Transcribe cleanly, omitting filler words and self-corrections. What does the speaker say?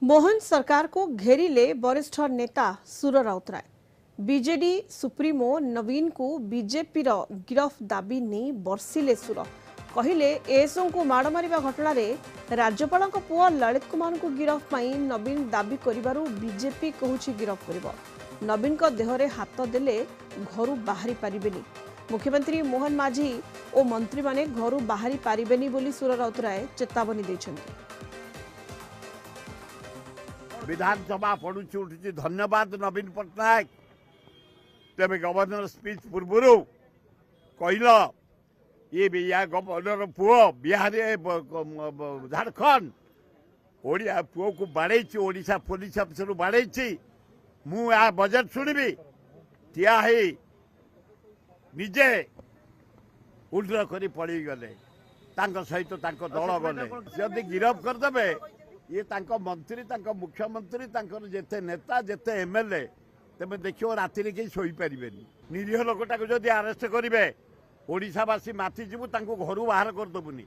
मोहन सरकार को घेरिले वरिष्ठ नेता सुर राउतराय। बीजेडी सुप्रीमो नवीन को बीजेपी गिरफ दाबी नहीं बर्षिले सुर कहले एसओ को माड़ मारिबा घटना रे राज्यपाल पुआ ललित कुमार को गिरफ पाई नवीन दाबी करिबारु बीजेपी कहूछि गिरफ करिबो। नवीन को देहरे हाथ देले घरु बाहरी पारिबेनी। मुख्यमंत्री मोहन माझी और मंत्री माने घरु बाहरी पारिबेनी बोली सुर राउतराय चेतावनी दैछन्ति। विधानसभा पड़ुची उठुची धन्यवाद नवीन पट्टनायक। तेरे गवर्नर स्पीच पूर्व कहल ये या गवर्नर पुओ बिहार झारखंड ओडिया पुओ को बाड़े ओडिशा पुलिस अफिसर बाड़े मु आ बजेट शुणबी ठिया निजे उड्र कर पड़ी गले सहित दल गले जदि गिरफ करदे ये मंत्री मुख्यमंत्री जेते नेता जेते एमएलए तेज देखिए राति कहीं शोपारे निरीह लोकटा जदि आरेस्ट करेंगे ओडिशावासी माति जीवु घर बाहर करदेबुनी।